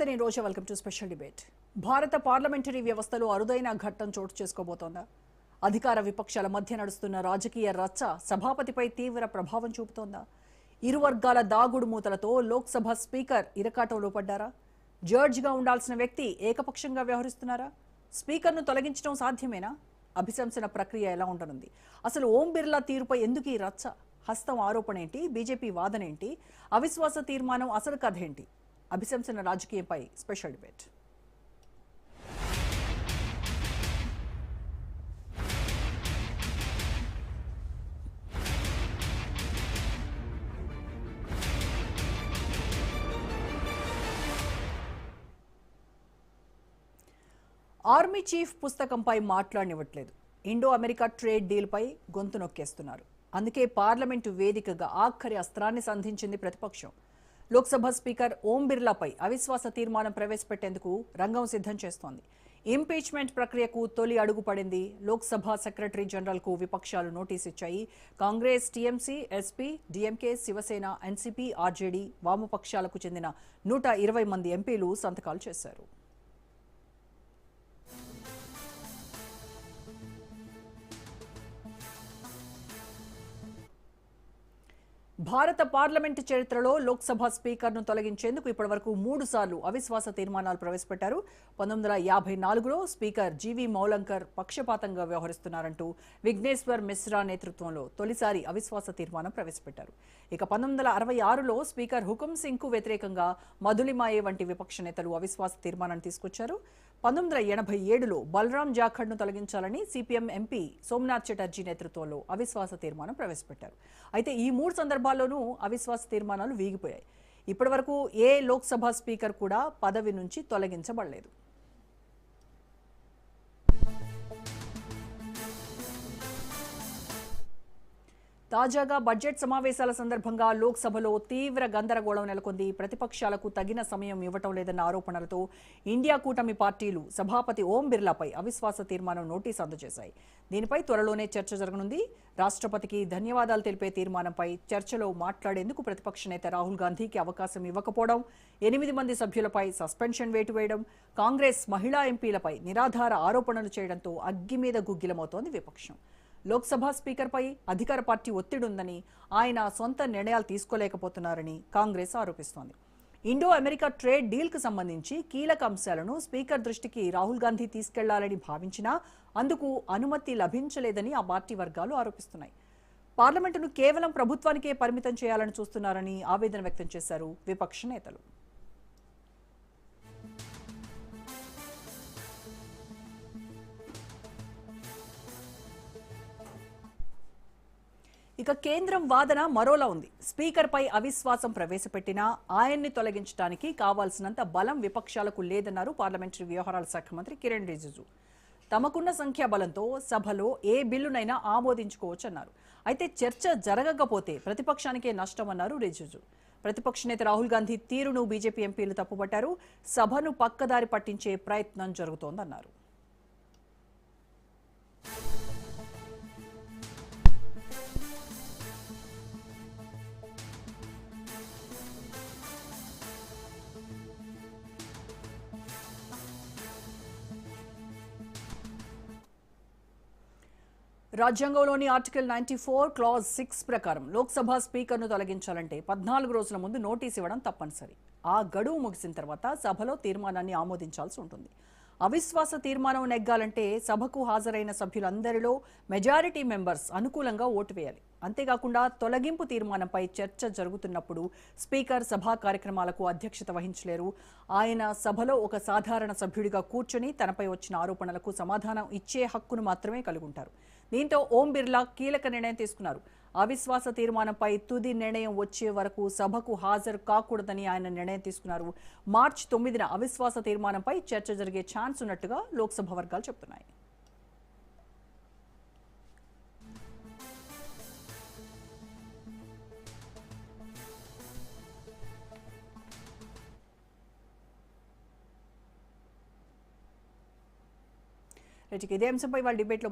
నమస్తే, నేను Roja. Welcome to special debate. భారత పార్లమెంటరీ వ్యవస్థలో అరుదైన ఘట్టం చోటు చేసుకోబోతోందా? అధికార విపక్షాల మధ్య నడుస్తున్న రాజకీయ రచ్చ సభాపతిపై తీవ్ర ప్రభావం చూపుతోందా? ఇరు వర్గాల దాగుడు మూతలతో లోక్సభ స్పీకర్ ఇరకాటంలో పడ్డారా? జడ్జిగా ఉండాల్సిన వ్యక్తి ఏకపక్షంగా వ్యవహరిస్తున్నారా? స్పీకర్ను తొలగించడం సాధ్యమేనా? అభిశంసన ప్రక్రియ ఎలా ఉండనుంది? అసలు ఓం బిర్లా తీరుపై ఎందుకు ఈ రచ్చ? హస్తం ఆరోపణ ఏంటి? బీజేపీ వాదన ఏంటి? అవిశ్వాస తీర్మానం అసలు కథ ఏంటి? అభిశంసన రాజకీయంపై స్పెషల్ డిబేట్. ఆర్మీ చీఫ్ పుస్తకంపై మాట్లాడనివ్వట్లేదు. ఇండో అమెరికా ట్రేడ్ డీల్పై గొంతు నొక్కేస్తున్నారు. అందుకే పార్లమెంటు వేదికగా ఆఖరి అస్త్రాన్ని సంధించింది ప్రతిపక్షం. లోక్సభ స్పీకర్ ఓం బిర్లాపై అవిశ్వాస తీర్మానం ప్రవేశపెట్టేందుకు రంగం సిద్ధం చేస్తోంది. ఇంపీచ్మెంట్ ప్రక్రియకు తొలి అడుగు పడింది. లోక్సభ సెక్రటరీ జనరల్కు విపక్షాలు నోటీసు ఇచ్చాయి. Congress, TMC, SP, DMK, Shiv Sena, NCP, RJD, వామపక్షాలకు చెందిన 120 మంది ఎంపీలు సంతకాలు చేశారు. భారత పార్లమెంటు చరిత్రలో లోక్సభ స్పీకర్ను తొలగించేందుకు ఇప్పటివరకు 3 సార్లు అవిశ్వాస తీర్మానాలు ప్రవేశపెట్టారు. 1954లో స్పీకర్ జీవీ మౌలంకర్ పక్షపాతంగా వ్యవహరిస్తున్నారంటూ విఘ్నేశ్వర్ మిశ్రా నేతృత్వంలో తొలిసారి అవిశ్వాస తీర్మానం ప్రవేశపెట్టారు. ఇక 1966లో స్పీకర్ హుకుం సింగ్కు వ్యతిరేకంగా మధులిమాయే వంటి విపక్ష నేతలు అవిశ్వాస తీర్మానాన్ని తీసుకొచ్చారు. 1987లో బలరాం జాఖడ్ను తొలగించాలని సిపిఎం ఎంపీ సోమనాథ్ చటర్జీ నేతృత్వంలో అవిశ్వాస తీర్మానం ప్రవేశపెట్టారు. అయితే ఈ 3 సందర్భాల్లోనూ అవిశ్వాస తీర్మానాలు వీగిపోయాయి. ఇప్పటివరకు ఏ లోక్సభ స్పీకర్ కూడా పదవి నుంచి తొలగించబడలేదు. తాజాగా బడ్జెట్ సమావేశాల సందర్భంగా లోక్సభలో తీవ్ర గందరగోళం నెలకొంది. ప్రతిపక్షాలకు తగిన సమయం ఇవ్వటం లేదన్న ఆరోపణలతో ఇండియా కూటమి పార్టీలు సభాపతి ఓం బిర్లాపై అవిశ్వాస తీర్మానం నోటీసు అందజేశాయి. దీనిపై త్వరలోనే చర్చ జరగనుంది. రాష్ట్రపతికి ధన్యవాదాలు తెలిపే తీర్మానంపై చర్చలో మాట్లాడేందుకు ప్రతిపక్ష నేత రాహుల్ గాంధీకి అవకాశం ఇవ్వకపోవడం, 8 మంది సభ్యులపై సస్పెన్షన్ వేటు వేయడం, కాంగ్రెస్ మహిళా ఎంపీలపై నిరాధార ఆరోపణలు చేయడంతో అగ్గి మీద గుగ్గిలమవుతోంది విపక్షం. లోక్సభ స్పీకర్పై అధికార పార్టీ ఒత్తిడి ఉందని, ఆయన సొంత నిర్ణయాలు తీసుకోలేకపోతున్నారని కాంగ్రెస్ ఆరోపిస్తోంది. ఇండో అమెరికా ట్రేడ్ డీల్కు సంబంధించి కీలక అంశాలను స్పీకర్ దృష్టికి రాహుల్ గాంధీ తీసుకెళ్లాలని భావించినా అందుకు అనుమతి లభించలేదని ఆ పార్టీ వర్గాలు ఆరోపిస్తున్నాయి. పార్లమెంటును కేవలం ప్రభుత్వానికే పరిమితం చేయాలని చూస్తున్నారని ఆవేదన వ్యక్తం చేశారు విపక్ష నేతలు. ఇక కేంద్రం వాదన మరోలా ఉంది. స్పీకర్పై అవిశ్వాసం ప్రవేశపెట్టినా ఆయన్ని తొలగించడానికి కావాల్సినంత బలం విపక్షాలకు లేదన్నారు పార్లమెంటరీ వ్యవహారాల శాఖ మంత్రి కిరణ్ రిజిజు. తమకున్న సంఖ్యాబలంతో సభలో ఏ బిల్లునైనా ఆమోదించుకోవచ్చన్నారు. అయితే చర్చ జరగకపోతే ప్రతిపక్షానికే నష్టమన్నారు రిజిజు. ప్రతిపక్ష నేత రాహుల్ గాంధీ తీరును బీజేపీ ఎంపీలు తప్పుపట్టారు. సభను పక్కదారి పట్టించే ప్రయత్నం జరుగుతోందన్నారు. రాజ్యాంగంలోని ఆర్టికల్ 94 క్లాజ్ 6 ప్రకారం లోక్సభ స్పీకర్ను తొలగించాలంటే 14 రోజుల ముందు నోటీసు ఇవ్వడం తప్పనిసరి. ఆ గడువు ముగిసిన తర్వాత సభలో తీర్మానాన్ని ఆమోదించాల్సి ఉంటుంది. అవిశ్వాస తీర్మానం నెగ్గాలంటే సభకు హాజరైన సభ్యులందరిలో మెజారిటీ మెంబర్స్ అనుకూలంగా ఓటు వేయాలి. అంతేకాకుండా తొలగింపు తీర్మానంపై చర్చ జరుగుతున్నప్పుడు స్పీకర్ సభా కార్యక్రమాలకు అధ్యక్షత వహించలేరు. ఆయన సభలో ఒక సాధారణ సభ్యుడిగా కూర్చొని తనపై వచ్చిన ఆరోపణలకు సమాధానం ఇచ్చే హక్కును మాత్రమే కలిగి ఉంటారు. దీంతో ఓం బిర్లా కీలక నిర్ణయం తీసుకున్నారు. అవిశ్వాస తీర్మానంపై తుది నిర్ణయం వచ్చే వరకు సభకు హాజరు కాకూడదని ఆయన నిర్ణయం తీసుకున్నారు. మార్చి 9న అవిశ్వాస తీర్మానంపై చర్చ జరిగే ఛాన్స్ ఉన్నట్టుగా లోక్సభ వర్గాలు చెబుతున్నాయి. ఇదే అంశంపై వాళ్ళ డిబేట్లో